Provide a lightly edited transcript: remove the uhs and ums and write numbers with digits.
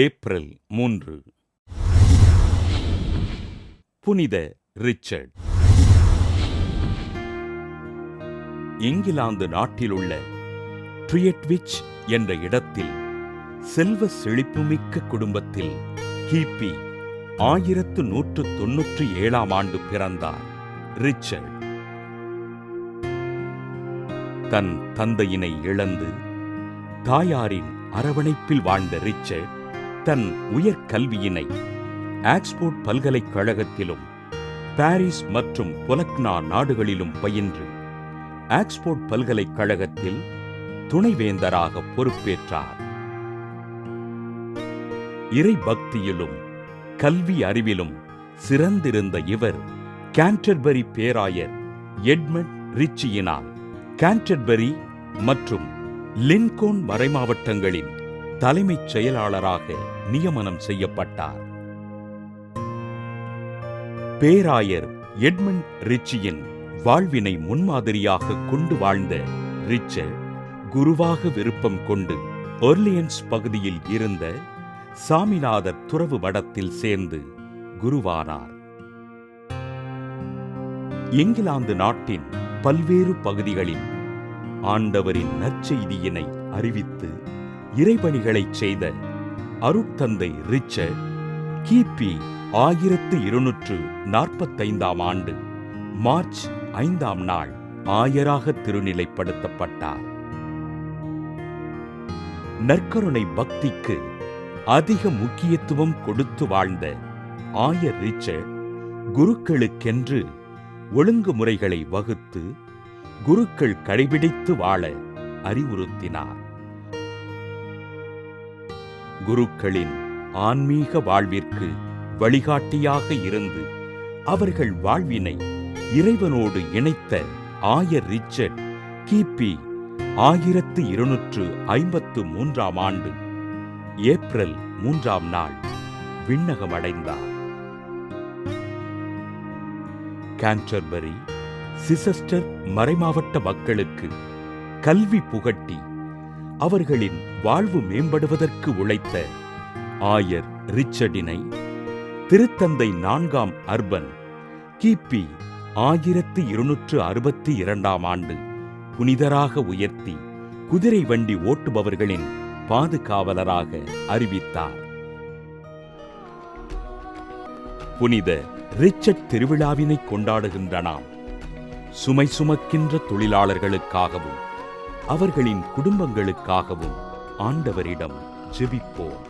April 3. புனித Richard. England நாட்டிலுள்ள ட்ரியட்விச் என்ற இடத்தில் செல்வ செழிப்புமிக்க குடும்பத்தில் கிபி 1197 பிறந்தார் ரிச்சர்ட். தன் தந்தையினை இழந்து தாயாரின் அரவணைப்பில் வாழ்ந்த ரிச்சர்ட் தன் உயர்கல்வியினை ஆக்ஸ்போர்ட் பல்கலைக்கழகத்திலும் பாரிஸ் மற்றும் பொலக்னா நாடுகளிலும் பயின்று ஆக்ஸ்போர்ட் பல்கலைக்கழகத்தில் துணைவேந்தராக பொறுப்பேற்றார். இறை பக்தியிலும் கல்வி அறிவிலும் சிறந்திருந்த இவர் கேன்டர்பரி பேராயர் எட்மண்ட் ரிச்சியினால் கேன்டர்பரி மற்றும் லின்கோன் மறைமாவட்டங்களின் தலைமைச் செயலாளராக நியமனம் செய்யப்பட்டார். பேராயர் எட்மண்ட் ரிச்சியின் வாழ்வினை முன்மாதிரியாக கொண்டு வாழ்ந்த ரிச்சர்ட் குருவாக விருப்பம் கொண்டு ஒர்லியன்ஸ் பகுதியில் இருந்த சாமிநாதர் துறவு மடத்தில் சேர்ந்து குருவானார். இங்கிலாந்து நாட்டின் பல்வேறு பகுதிகளில் ஆண்டவரின் நற்செய்தியினை அறிவித்து இறைபணிகளைச் செய்த அருட்தந்தை ரிச்சர்ட் கிபி 1245 மார்ச் 5 ஆயராக திருநிலைப்படுத்தப்பட்டார். நற்கருணை பக்திக்கு அதிக முக்கியத்துவம் கொடுத்து வாழ்ந்த ஆயர் ரிச்சர்ட் குருக்களுக்கென்று ஒழுங்குமுறைகளை வகுத்து குருக்கள் கடைபிடித்து வாழ அறிவுறுத்தினார். குருக்களின் ஆன்மீக வாழ்விற்கு வழிகாட்டியாக இருந்து அவர்கள் வாழ்வினை இறைவனோடு இணைத்த ஆயர் ரிச்சர்ட் கிபி 1253 ஏப்ரல் 3 விண்ணகமடைந்தார். கேன்டர்பரி சிசஸ்டர் மறைமாவட்ட மக்களுக்கு கல்வி புகட்டி அவர்களின் வாழ்வு மேம்படுவதற்கு உழைத்த ஆயர் ரிச்சர்டினை திருத்தந்தை 4 அர்பன் கிபி 1262 புனிதராக உயர்த்தி குதிரை வண்டி ஓட்டுபவர்களின் பாதுகாவலராக அறிவித்தார். புனித ரிச்சர்ட் திருவிழாவினை கொண்டாடுகின்ற நாம் சுமை சுமக்கின்ற தொழிலாளர்களுக்காகவும் அவர்களின் குடும்பங்களுக்காகவும் ஆண்டவரிடம் ஜெபிப்போம்.